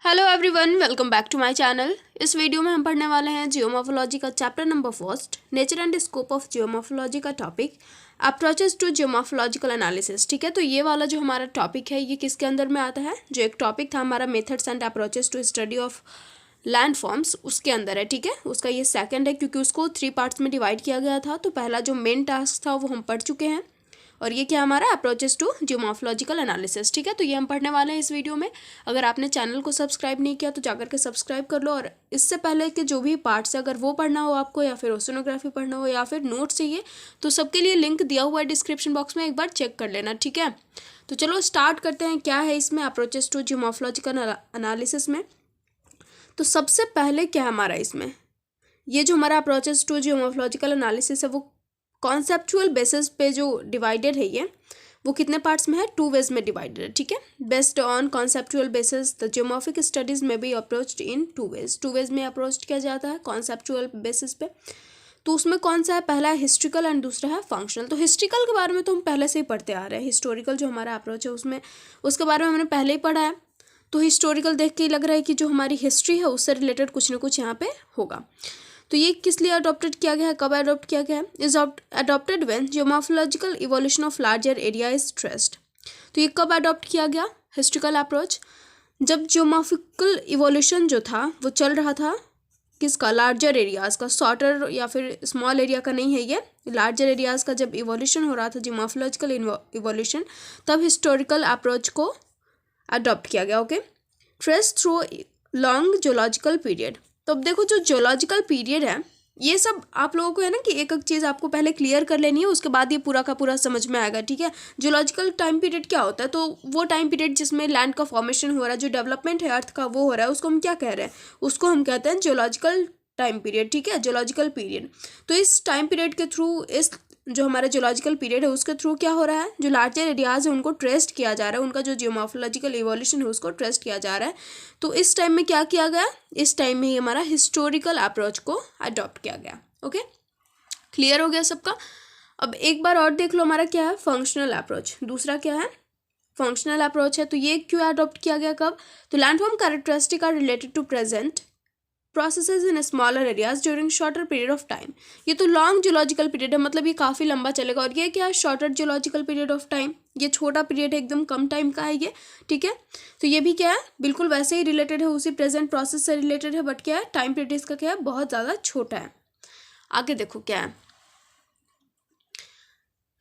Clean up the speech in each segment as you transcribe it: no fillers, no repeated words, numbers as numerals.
Hello everyone, welcome back to my channel. इस video में हम पढ़ने वाले हैं जियोमॉर्फोलॉजी का chapter number first, nature and scope of geomorphology का topic approaches to geomorphological analysis. ठीक है, तो ये वाला जो हमारा टॉपिक है ये किसके अंदर में आता है? जो एक टॉपिक था हमारा methods and approaches to study of land forms, उसके अंदर है। ठीक है, उसका ये सेकंड है क्योंकि उसको 3 पार्ट्स में डिवाइड किया गया था। तो पहला जो मेन टास्क था वो हम पढ़ चुके हैं और ये क्या हमारा अप्रोचेस टू जियोमॉर्फोलॉजिकल एनालिसिस। ठीक है, तो ये हम पढ़ने वाले हैं इस वीडियो में। अगर आपने चैनल को सब्सक्राइब नहीं किया तो जाकर के सब्सक्राइब कर लो, और इससे पहले के जो भी पार्ट्स है अगर वो पढ़ना हो आपको, या फिर ओशनोग्राफी पढ़ना हो, या फिर नोट्स चाहिए, तो सबके लिए लिंक दिया हुआ है डिस्क्रिप्शन बॉक्स में, एक बार चेक कर लेना। ठीक है, तो चलो स्टार्ट करते हैं। क्या है इसमें अप्रोचेस टू जियोमॉर्फोलॉजिकल एनालिसिस में? तो सबसे पहले क्या हमारा इसमें ये जो हमारा अप्रोचेस टू जियोमॉर्फोलॉजिकल एनालिसिस है वो कॉन्सेप्चुअल बेसिस पे जो डिवाइडेड है, ये वो कितने पार्ट्स में है? 2 वेज में डिवाइडेड है। ठीक है, based on conceptual basis the geomorphic studies में बी अप्रोच्ड इन 2 वेज। 2 वेज में अप्रोच किया जाता है कॉन्सेप्चुअल बेसिस पे। तो उसमें कौन सा है? पहला है हिस्ट्रिकल एंड दूसरा है फंक्शनल। तो हिस्ट्रिकल के बारे में तो हम पहले से ही पढ़ते आ रहे हैं। हिस्टोरिकल जो हमारा अप्रोच है उसमें उसके बारे में हमने पहले ही पढ़ा है। तो हिस्टोरिकल देख के ही लग रहा है कि जो हमारी हिस्ट्री है उससे रिलेटेड कुछ ना कुछ यहाँ पे होगा। तो ये किस लिए अडॉप्टेड किया गया है, कब अडॉप्ट किया गया है? Is adopted when geomorphological evolution of larger area is traced. तो ये कब अडॉप्ट किया गया हिस्ट्रिकल अप्रोच? जब जियोमॉर्फिकल इवोल्यूशन जो था वो चल रहा था किसका? लार्जर एरियाज का। शॉर्टर या फिर स्मॉल एरिया का नहीं है, ये लार्जर एरियाज का जब इवोल्यूशन हो रहा था, जियोमॉर्फोलॉजिकल इवोल्यूशन, तब हिस्टोरिकल अप्रोच को अडॉप्ट किया गया। Okay, trace through long geological period. तो अब देखो जो जियोलॉजिकल पीरियड है ये सब आप लोगों को है ना कि एक एक चीज़ आपको पहले क्लियर कर लेनी है, उसके बाद ये पूरा का पूरा समझ में आएगा। ठीक है, जियोलॉजिकल टाइम पीरियड क्या होता है? तो वो टाइम पीरियड जिसमें लैंड का फॉर्मेशन हो रहा है, जो डेवलपमेंट है अर्थ का वो हो रहा है, उसको हम क्या कह रहे हैं? उसको हम कहते हैं जियोलॉजिकल टाइम पीरियड। ठीक है, जियोलॉजिकल पीरियड। तो इस टाइम पीरियड के थ्रू, इस जो हमारा जियोलॉजिकल पीरियड है उसके थ्रू क्या हो रहा है? जो लार्जर एरियाज है उनको ट्रेस्ट किया जा रहा है, उनका जो जियोमॉर्फोलॉजिकल इवोल्यूशन है उसको ट्रेस्ट किया जा रहा है। तो इस टाइम में क्या किया गया? इस टाइम में ही हमारा हिस्टोरिकल अप्रोच को अडॉप्ट किया गया। ओके, क्लियर हो गया सबका? अब एक बार और देख लो, हमारा क्या है? Functional approach. दूसरा क्या है? फंक्शनल अप्रोच है। तो ये क्यों अडॉप्ट किया गया, कब? तो landform characteristic are related to present processes in smaller areas during shorter period of time. ये तो लॉन्ग जियोलॉजिकल पीरियड है, मतलब ये काफ़ी लंबा चलेगा। और ये क्या है? Shorter geological period of time. ये छोटा पीरियड है, एकदम कम टाइम का है ये। ठीक है, तो ये भी क्या है? बिल्कुल वैसे ही रिलेटेड है, उसी प्रेजेंट प्रोसेस से रिलेटेड है, बट क्या है? टाइम पीरियड इसका क्या है? बहुत ज़्यादा छोटा है। आगे देखो क्या है।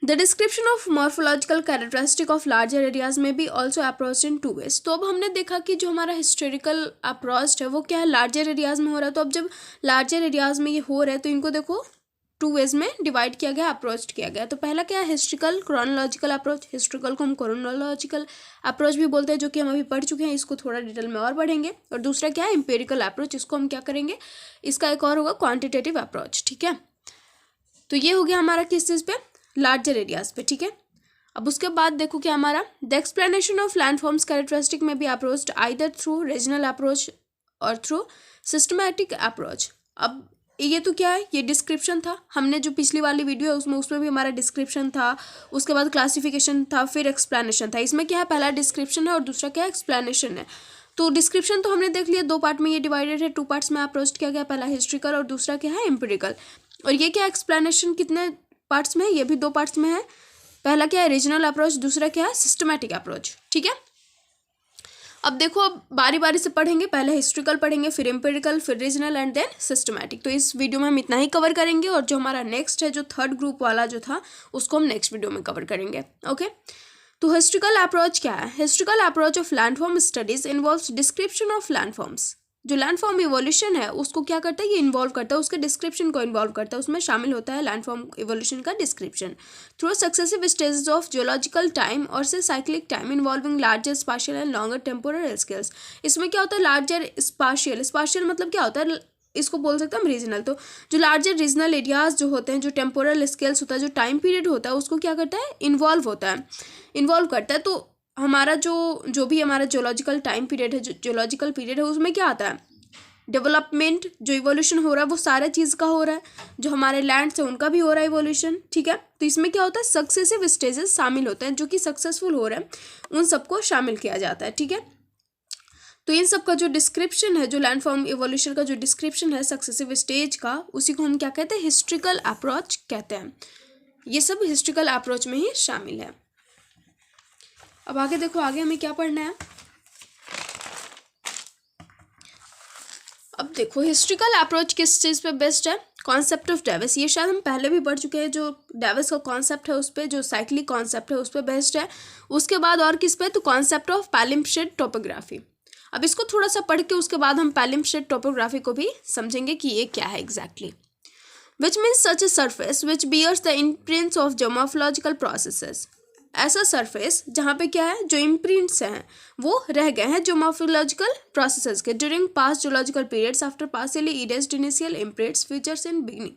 The description of morphological characteristic of larger areas may be also approached in 2 ways। तो अब हमने देखा कि जो हमारा हिस्टोरिकल अप्रोच है वो क्या है? लार्जर एरियाज में हो रहा है। तो अब जब लार्जर एरियाज में ये हो रहा है तो इनको देखो 2 वेज में डिवाइड किया गया, अप्रोच किया गया। तो पहला क्या है? Historical chronological approach. हिस्ट्रिकल को हम क्रोनोलॉजिकल अप्रोच भी बोलते हैं, जो कि हम अभी पढ़ चुके हैं, इसको थोड़ा डिटेल में और पढ़ेंगे। और दूसरा क्या है? Empirical approach. इसको हम क्या करेंगे? इसका एक और होगा क्वान्टिटेटिव अप्रोच। ठीक है, तो ये हो गया हमारा किस चीज़ पे? लार्जर एरियाज पे। ठीक है, अब उसके बाद देखो क्या हमारा the explanation of landforms characteristic में भी approached either through regional approach और थ्रू सिस्टमैटिक अप्रोच। अब ये तो क्या है? ये डिस्क्रिप्शन था। हमने जो पिछली वाली वीडियो है उसमें भी हमारा डिस्क्रिप्शन था, उसके बाद क्लासिफिकेशन था, फिर एक्सप्लेनेशन था। इसमें क्या है? पहला डिस्क्रिप्शन है और दूसरा क्या है? एक्सप्लेनेशन है। तो डिस्क्रिप्शन तो हमने देख लिया, 2 पार्ट में ये डिवाइडेड है, 2 पार्ट्स में अप्रोच किया गया। पहला हिस्ट्रिकल और दूसरा क्या है? एम्पिरिकल। और ये क्या? एक्सप्लेनेशन कितने पार्ट्स में है? ये भी 2 पार्ट्स में है। पहला क्या है? रीजनल अप्रोच, दूसरा क्या है? Systematic approach. ठीक है, अब देखो, अब बारी बारी से पढ़ेंगे। पहले हिस्ट्रिकल पढ़ेंगे, फिर एम्पिरिकल, फिर रीजनल एंड देन सिस्टमैटिक। तो इस वीडियो में हम इतना ही कवर करेंगे, और जो हमारा नेक्स्ट है, जो थर्ड ग्रुप वाला जो था, उसको हम नेक्स्ट वीडियो में कवर करेंगे। ओके, तो हिस्ट्रिकल अप्रोच क्या है? Historical approach of landform studies involves description of landforms. जो लैंडफॉर्म इवोल्यूशन है उसको क्या करता है? ये इन्वॉल्व करता है, उसके डिस्क्रिप्शन को इन्वॉल्व करता है। उसमें शामिल होता है लैंडफॉर्म इवोल्यूशन का description through successive stages of geological time और से cyclic time involving larger spatial and longer temporal scales. इसमें क्या होता है? Larger spatial. स्पाशियल मतलब क्या होता है? इसको बोल सकते हैं हम रीजनल। तो जो लार्जर रीजनल एरियाज जो होते हैं, जो टेम्पोरल स्केल्स होता है, जो टाइम पीरियड होता है, उसको क्या करता है? इन्वॉल्व होता है, इन्वॉल्व करता है। तो हमारा जो भी हमारा जियोलॉजिकल टाइम पीरियड है, जो जियोलॉजिकल पीरियड है, उसमें क्या आता है? डेवलपमेंट, जो इवोल्यूशन हो रहा है वो सारे चीज़ का हो रहा है। जो हमारे लैंड्स हैं उनका भी हो रहा है इवोल्यूशन। ठीक है, तो इसमें क्या होता है? सक्सेसिव स्टेजेस शामिल होते हैं, जो कि सक्सेसफुल हो रहे हैं उन सबको शामिल किया जाता है। ठीक है, तो इन सब का जो डिस्क्रिप्शन है, जो लैंडफॉर्म इवोल्यूशन का जो डिस्क्रिप्शन है सक्सेसिव स्टेज का, उसी को हम क्या कहते हैं, हिस्ट्रिकल अप्रोच कहते हैं। ये सब हिस्ट्रिकल अप्रोच में ही शामिल है। अब आगे देखो, आगे हमें क्या पढ़ना है। अब देखो हिस्ट्रिकल अप्रोच किस चीज़ पे बेस्ड है, कॉन्सेप्ट ऑफ डेविस। ये शायद हम पहले भी पढ़ चुके हैं, जो डेविस का कॉन्सेप्ट है उस पर, जो साइक्लिक कॉन्सेप्ट है उस पर बेस्ड है। उसके बाद और किस पे, तो कॉन्सेप्ट ऑफ पैलिम्पशेड टोपोग्राफी। अब इसको थोड़ा सा पढ़ के उसके बाद हम पैलिम्पशेड टोपोग्राफी को भी समझेंगे कि ये क्या है exactly. Which means such a surface which bears the imprints of geomorphological processes. ऐसा सरफेस जहाँ पे क्या है, जो इम्प्रिंट्स हैं वो रह गए हैं जियोमॉर्फोलॉजिकल प्रोसेसेस के during past geological periods after partially erased initial imprints features in beginning.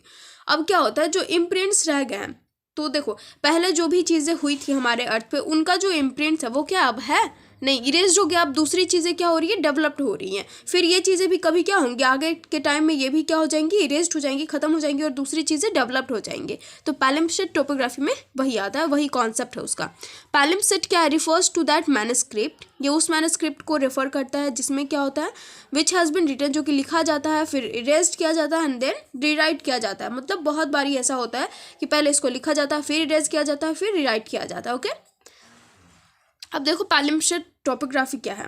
अब क्या होता है, जो इम्प्रिंट्स रह गए हैं, तो देखो पहले जो भी चीज़ें हुई थी हमारे अर्थ पे, उनका जो इम्प्रिंट्स है वो क्या अब है नहीं, इरेज्ड हो गया। अब दूसरी चीज़ें क्या हो रही है, डेवलप्ड हो रही हैं। फिर ये चीज़ें भी कभी क्या होंगी, आगे के टाइम में ये भी क्या हो जाएंगी, इरेज्ड हो जाएंगी, खत्म हो जाएंगी, और दूसरी चीज़ें डेवलप्ड हो जाएंगी। तो पैलिम्पशेड टोपोग्राफी में वही आता है, वही कॉन्सेप्ट है उसका। पैलिम्पशेड क्या है, रिफर्स टू दैट मैन्युस्क्रिप्ट, ये उस मैन्युस्क्रिप्ट को रेफर करता है जिसमें क्या होता है, विच हैज़ बिन रिटन, जो कि लिखा जाता है, फिर इरेज्ड किया जाता है एंड देन रीराइट किया जाता है। मतलब बहुत बारी ऐसा होता है कि पहले इसको लिखा जाता है, फिर इरेज किया जाता है, फिर रीराइट किया जाता है। ओके, अब देखो पैलिम्पशेड टोपोग्राफी क्या है,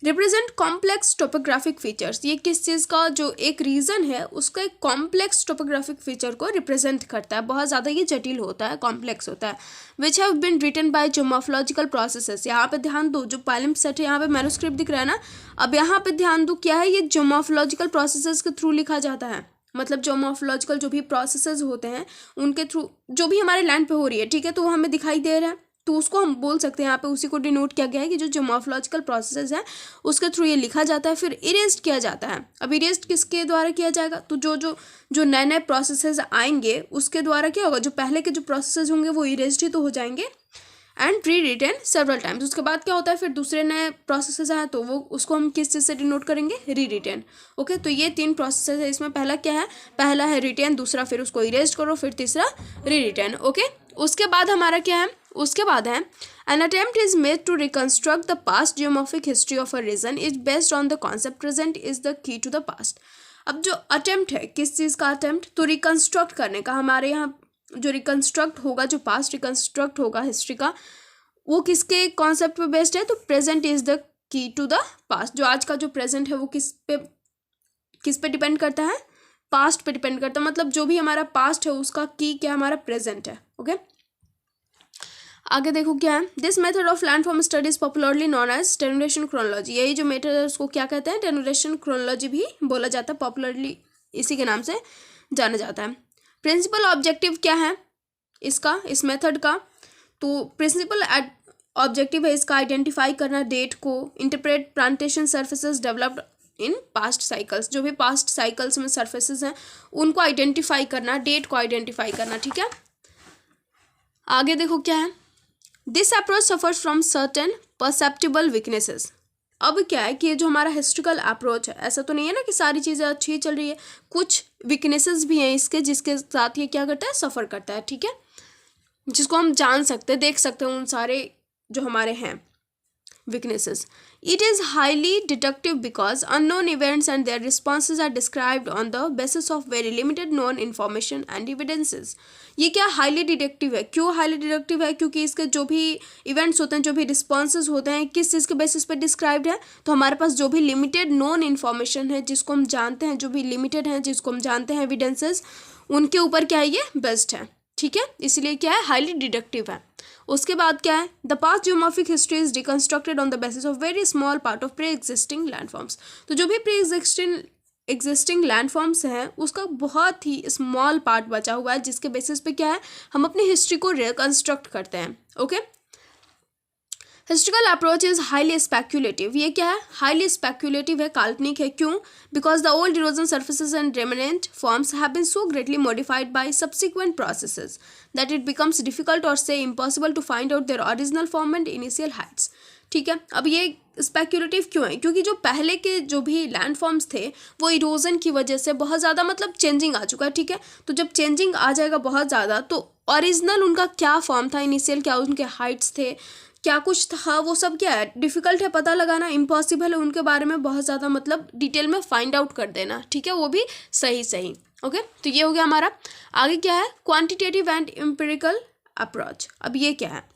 रिप्रेजेंट कॉम्प्लेक्स टोपोग्राफिक फीचर्स। ये किस चीज़ का, जो एक रीजन है उसका एक कॉम्प्लेक्स टोपोग्राफिक फीचर को रिप्रेजेंट करता है। बहुत ज़्यादा ये जटिल होता है, कॉम्प्लेक्स होता है। Which have been written by geomorphological processes. यहाँ पे ध्यान दो, जो पैलिम्पशेड है, यहाँ पे मैन्युस्क्रिप्ट दिख रहा है ना, अब यहाँ पे ध्यान दो क्या है, ये जियोमॉर्फोलॉजिकल प्रोसेसेस के थ्रू लिखा जाता है। मतलब जियोमॉर्फोलॉजिकल जो भी प्रोसेसेस होते हैं उनके थ्रू, जो भी हमारे लैंड पे हो रही है, ठीक है, तो वो हमें दिखाई दे रहा है, तो उसको हम बोल सकते हैं, यहाँ पे उसी को डिनोट किया गया है कि जो जियोमॉर्फोलॉजिकल प्रोसेसेस है उसके थ्रू ये लिखा जाता है, फिर इरेज्ड किया जाता है। अब इरेज्ड किसके द्वारा किया जाएगा, तो जो नए नए प्रोसेसेस आएंगे उसके द्वारा क्या होगा, जो पहले के जो प्रोसेसेस होंगे वो इरेज्ड ही तो हो जाएंगे and re written several times. उसके बाद क्या होता है, फिर दूसरे नए प्रोसेसेस आए तो वो उसको हम किस चीज़ से डिनोट करेंगे, री रिटन। ओके, तो ये 3 प्रोसेसेस है इसमें। पहला क्या है, पहला है रिटन, दूसरा फिर उसको इरेज करो, फिर तीसरा री रिटन। ओके, उसके बाद हमारा क्या है, उसके बाद है an attempt is made to reconstruct the past geomorphic history of a region is based on the concept present is the key to the past. अब जो अटेम्प्ट है, किस चीज़ का अटेम्प्ट, तो रिकंस्ट्रक्ट करने का। हमारे यहाँ जो रिकंस्ट्रक्ट होगा, जो पास्ट रिकंस्ट्रक्ट होगा हिस्ट्री का, वो किसके कॉन्सेप्ट पे बेस्ड है, तो present is the key to the past. जो आज का जो प्रेजेंट है वो किस पे डिपेंड करता है, पास्ट पे डिपेंड करता है। मतलब जो भी हमारा पास्ट है उसका की क्या हमारा प्रेजेंट है। ओके, आगे देखो क्या है, this method of landform studies popularly known as denudation chronology. यही जो मेथड है उसको क्या कहते हैं, टेनुरेशन क्रोनोलॉजी भी बोला जाता है, पॉपुलरली इसी के नाम से जाना जाता है। प्रिंसिपल ऑब्जेक्टिव क्या है इसका, इस मेथड का, तो प्रिंसिपल ऑब्जेक्टिव है इसका आइडेंटिफाई करना डेट को, interpret plantation surfaces developed in past cycles. जो भी पास्ट साइकिल्स में सर्फेसेस हैं उनको आइडेंटिफाई करना, डेट को आइडेंटिफाई करना। ठीक है, आगे देखो क्या है, this approach suffers from certain perceptible weaknesses. अब क्या है कि ये जो हमारा हिस्ट्रिकल अप्रोच है, ऐसा तो नहीं है ना कि सारी चीज़ें अच्छी ही चल रही है, कुछ वीकनेसेस भी हैं इसके, जिसके साथ ये क्या करता है, सफ़र करता है। ठीक है, जिसको हम जान सकते हैं, देख सकते हैं, उन सारे जो हमारे हैं weaknesses. It is highly deductive because unknown events and their responses are described on the basis of very limited known information and evidences. ये क्या हाईली डिडक्टिव है, क्यों हाईली डिडक्टिव है, क्योंकि इसके जो भी इवेंट्स होते हैं, जो भी रिस्पॉन्सेज होते हैं, किस चीज़ के बेसिस पे डिस्क्राइब्ड है, तो हमारे पास जो भी लिमिटेड नोन इन्फॉर्मेशन है, जिसको हम जानते हैं, जो भी लिमिटेड है जिसको हम जानते हैं एविडेंसेस, उनके ऊपर क्या है, ये बेस्ड है। ठीक है, इसलिए क्या है, हाईली डिडक्टिव है। उसके बाद क्या है, the past geomorphic history is reconstructed on the basis of very small part of pre existing landforms. तो जो भी प्री एग्जिस्टिंग लैंडफॉर्म्स हैं उसका बहुत ही स्मॉल पार्ट बचा हुआ है, जिसके बेसिस पे क्या है, हम अपनी हिस्ट्री को रिकंस्ट्रक्ट करते हैं। Okay, historical approach is highly speculative. ये क्या है, हाईली स्पेक्यूलेटिव है, काल्पनिक है। क्यों, because the old erosion surfaces and remnant forms have been so greatly modified by subsequent processes that it becomes difficult or say impossible to find out their original form and initial heights. ठीक है, अब ये speculative क्यों है, क्योंकि जो पहले के जो भी लैंड फॉर्म्स थे वो इरोजन की वजह से बहुत ज़्यादा मतलब चेंजिंग आ चुका है। ठीक है, तो जब चेंजिंग आ जाएगा बहुत ज़्यादा, तो ओरिजिनल उनका क्या फॉर्म था, इनिशियल क्या उनके हाइट्स थे, क्या कुछ था वो सब क्या है, डिफ़िकल्ट है पता लगाना, इम्पॉसिबल है उनके बारे में बहुत ज़्यादा मतलब डिटेल में फाइंड आउट कर देना, ठीक है, वो भी सही। ओके, तो ये हो गया हमारा। आगे क्या है, क्वांटिटेटिव एंड एम्पिरिकल अप्रोच। अब ये क्या है,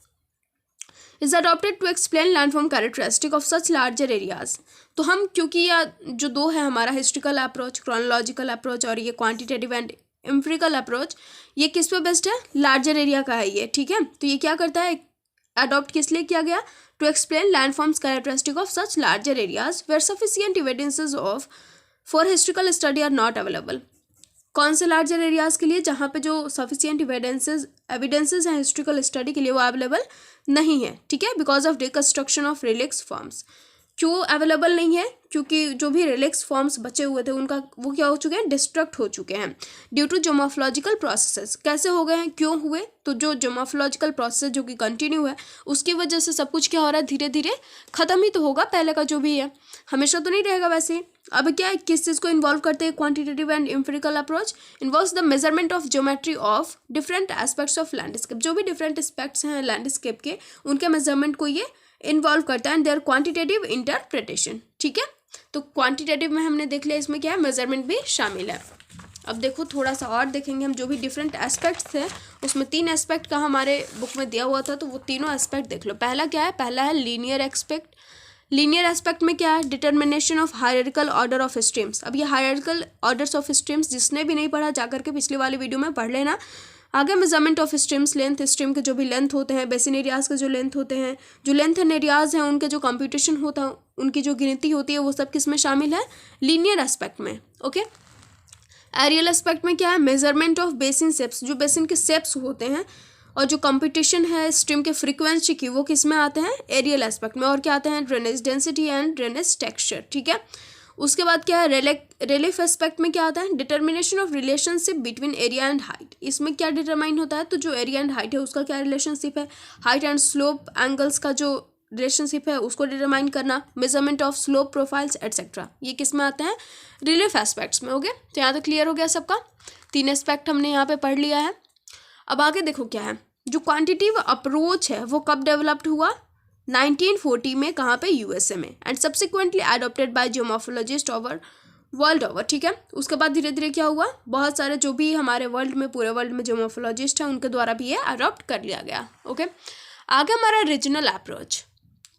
is adopted to explain landform characteristic of such larger areas. तो हम क्योंकि यह जो दो है हमारा, हिस्ट्रिकल अप्रोच, क्रोनोलॉजिकल अप्रोच और ये क्वांटिटेटिव एंड एम्पिरिकल अप्रोच, ये किस पे बेस्ड है, लार्जर एरिया का है ये, ठीक है। तो ये क्या करता है, अडॉप्ट किस लिए किया गया, to explain landforms characteristic of such larger areas where sufficient evidences of for historical study are not available. कौन से लार्जर एरियाज के लिए, जहाँ पे जो सफिशिएंट एविडेंसेस हैं हिस्ट्रिकल स्टडी के लिए वो अवेलेबल नहीं है, ठीक है, because of deconstruction of relics forms. क्यों अवेलेबल नहीं है, क्योंकि जो भी रिलिक्स फॉर्म्स बचे हुए थे उनका वो क्या हो चुके हैं, डिस्ट्रक्ट हो चुके हैं ड्यू टू जोमोफोलॉजिकल प्रोसेसेस। कैसे हो गए हैं, क्यों हुए, तो जो जोमोफोलॉजिकल प्रोसेस जो कि कंटिन्यू है उसकी वजह से सब कुछ क्या हो रहा है, धीरे धीरे खत्म ही तो होगा, पहले का जो भी है हमेशा तो नहीं रहेगा वैसे। अब क्या है, किस चीज़ को इन्वॉल्व करते हैं quantitative and empirical approach, involves the measurement of geometry of different aspects of landscape. जो भी डिफरेंट एस्पेक्ट्स हैं लैंडस्केप के उनके मेजरमेंट को ये इन्वॉल्व करता है एंड देयर क्वांटिटेटिव इंटरप्रिटेशन, ठीक है। तो क्वांटिटेटिव में हमने देख लिया, इसमें क्या है, मेजरमेंट भी शामिल है। अब देखो थोड़ा सा और देखेंगे हम, जो भी डिफरेंट एस्पेक्ट्स थे उसमें 3 एस्पेक्ट का हमारे बुक में दिया हुआ था, तो वो तीनों एस्पेक्ट देख लो। पहला क्या है, पहला है लीनियर एस्पेक्ट। लीनियर एस्पेक्ट में क्या है, determination of hierarchical order of streams. अब ये हायरार्किकल ऑर्डर्स ऑफ स्ट्रीम्स जिसने भी नहीं पढ़ा जाकर के पिछले वाली वीडियो में पढ़ लेना। आगे measurement of streams length, stream के जो भी लेंथ होते हैं, बेसिन एरियाज के जो लेंथ होते हैं, जो लेंथ एंड एरियाज हैं उनके जो कंप्यूटेशन होता है, उनकी जो गिनती होती है वो सब किस में शामिल है, लीनियर एस्पेक्ट में। ओके, एरियल एस्पेक्ट में क्या है, मेजरमेंट ऑफ बेसिन शेप्स, जो बेसिन के शेप्स होते हैं और जो कंपटीशन है स्ट्रीम के फ्रीक्वेंसी की वो किस में आते हैं, एरियल एस्पेक्ट में। और क्या आते हैं, drainage density and drainage texture, ठीक है। उसके बाद क्या है, रिलीफ एस्पेक्ट में क्या आता है, determination of relationship between area and height. इसमें क्या डिटरमाइन होता है, तो जो एरिया एंड हाइट है उसका क्या रिलेशनशिप है, हाइट एंड स्लोप एंगल्स का जो रिलेशनशिप है उसको डिटरमाइन करना, measurement of slope profiles etcetera, ये किस में आते हैं, रिलीफ एस्पेक्ट्स में। ओके, तो यहाँ तक क्लियर हो गया सबका, 3 एस्पेक्ट हमने यहाँ पे पढ़ लिया है। अब आगे देखो क्या है, जो क्वांटिटेटिव अप्रोच है वो कब डेवलप्ड हुआ, 1940 में, कहाँ पे, यूएसए में, and subsequently adopted by geomorphologist over world over, ठीक है। उसके बाद धीरे धीरे क्या हुआ, बहुत सारे जो भी हमारे वर्ल्ड में, पूरे वर्ल्ड में जियोमॉर्फोलॉजिस्ट हैं उनके द्वारा भी ये अडॉप्ट कर लिया गया। ओके, आगे हमारा रीजनल अप्रोच,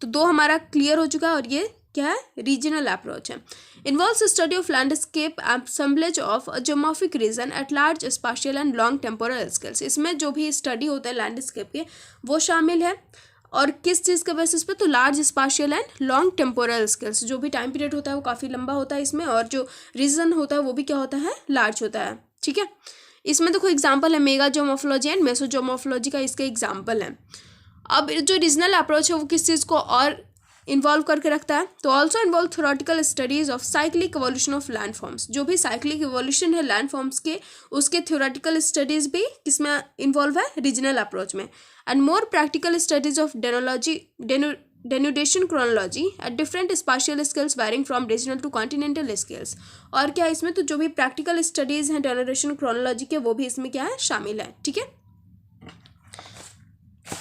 तो 2 हमारा क्लियर हो चुका है, और ये क्या है, रीजनल अप्रोच है। Involves study of landscape assemblage of a geomorphic region at large spatial and long temporal scales. इसमें जो भी स्टडी होता है लैंडस्केप के वो शामिल है, और किस चीज़ के बेसिस पे, तो large spatial and long temporal scales. जो भी टाइम पीरियड होता है वो काफ़ी लंबा होता है इसमें, और जो रीजन होता है वो भी क्या होता है, लार्ज होता है, ठीक है। इसमें देखो एग्जाम्पल है मेगा जियोमॉर्फोलॉजी एंड मेसोजियोमॉर्फोलॉजी का, इसके एग्जाम्पल है। अब जो रीजनल अप्रोच है वो किस चीज़ को और इन्वॉल्व करके रखता है, तो also involve theoretical studies of cyclic evolution of landforms. जो भी साइक्लिक इवोल्यूशन है लैंडफॉर्म्स के, उसके थ्योरेटिकल स्टडीज भी किसमें इन्वॉल्व है, रीजनल अप्रोच में। And more practical studies of denudation chronology at different spatial scales varying from regional to continental scales. और क्या इसमें, तो जो भी प्रैक्टिकल स्टडीज हैं डेनुडेशन क्रोनोलॉजी के वो भी इसमें क्या है, शामिल है, ठीक है।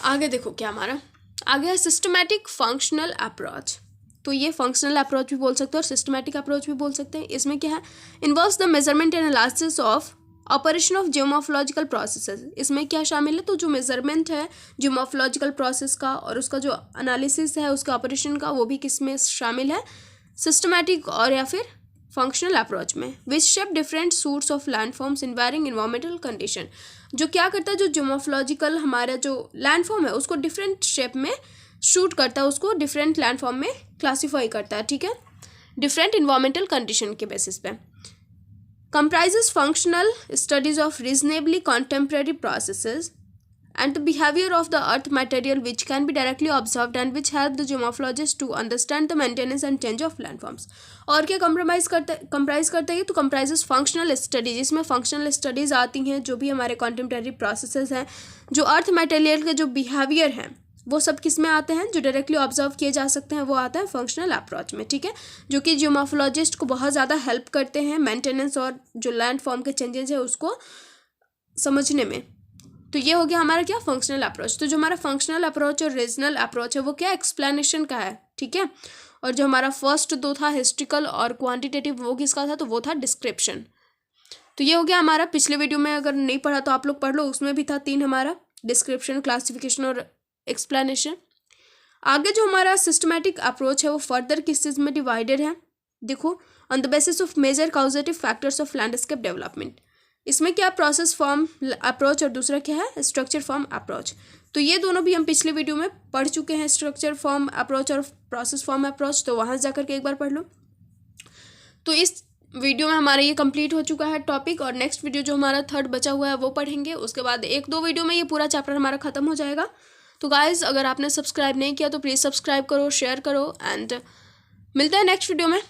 आगे देखो क्या हमारा आगे है, सिस्टमैटिक फंक्शनल अप्रोच। तो ये फंक्शनल अप्रोच भी बोल सकते हैं और सिस्टमैटिक अप्रोच भी बोल सकते हैं। इसमें क्या है, involves the measurement and analysis of operation of geomorphological processes. इसमें क्या शामिल है, तो जो मेजरमेंट है जियोमॉर्फोलॉजिकल प्रोसेस का और उसका जो एनालिसिस है उसका ऑपरेशन का, वो भी किस में शामिल है, सिस्टमैटिक और या फिर फंक्शनल अप्रोच में। Which shape different suites of landforms in varying environmental condition. जो क्या करता है, जो जियोमॉर्फोलॉजिकल हमारा जो लैंडफॉर्म है उसको डिफरेंट शेप में शूट करता है, उसको डिफरेंट लैंडफॉर्म में क्लासीफाई करता है, ठीक है, डिफरेंट इन्वायरमेंटल कंडीशन के बेसिस पे। comprises functional studies of reasonably contemporary processes and the behavior of the earth material which can be directly observed and which help the geomorphologist to understand the maintenance and change of landforms। और क्या comprise करता है, तो comprises functional studies. इसमें functional studies आती हैं, जो भी हमारे कॉन्टेम्प्रेरी प्रोसेसेस हैं, जो अर्थ मटेरियल के जो बिहेवियर हैं वो सब किस में आते हैं, जो डायरेक्टली ऑब्जर्व किए जा सकते हैं, वो आता है फंक्शनल अप्रोच में, ठीक है, जो कि जियोमॉर्फोलॉजिस्ट को बहुत ज़्यादा हेल्प करते हैं मेंटेनेंस और जो लैंड फॉर्म के चेंजेस है उसको समझने में। तो ये हो गया हमारा क्या, फंक्शनल अप्रोच। तो जो हमारा फंक्शनल अप्रोच और रीजनल अप्रोच है वो क्या, एक्सप्लेनेशन का है, ठीक है। और जो हमारा फर्स्ट दो था हिस्ट्रिकल और क्वांटिटेटिव, वो किसका था, तो वो था डिस्क्रिप्शन। तो ये हो गया हमारा। पिछले वीडियो में अगर नहीं पढ़ा तो आप लोग पढ़ लो, उसमें भी था 3 हमारा, डिस्क्रिप्शन, क्लासिफिकेशन और एक्सप्लेनेशन। आगे जो हमारा सिस्टमैटिक अप्रोच है वो फर्दर किस चीज़ में डिवाइडेड है, देखो, on the basis of major causative factors of landscape development. इसमें क्या, प्रोसेस फॉर्म अप्रोच और दूसरा क्या है, स्ट्रक्चर फॉर्म अप्रोच। तो ये दोनों भी हम पिछले वीडियो में पढ़ चुके हैं, स्ट्रक्चर फॉर्म अप्रोच और प्रोसेस फॉर्म अप्रोच, तो वहाँ जाकर के एक बार पढ़ लो। तो इस वीडियो में हमारा ये कंप्लीट हो चुका है टॉपिक, और नेक्स्ट वीडियो जो हमारा थर्ड बचा हुआ है वो पढ़ेंगे। उसके बाद 1-2 वीडियो में ये पूरा चैप्टर हमारा खत्म हो जाएगा। तो गाइज, अगर आपने सब्सक्राइब नहीं किया तो प्लीज़ सब्सक्राइब करो, शेयर करो, एंड मिलते हैं नेक्स्ट वीडियो में।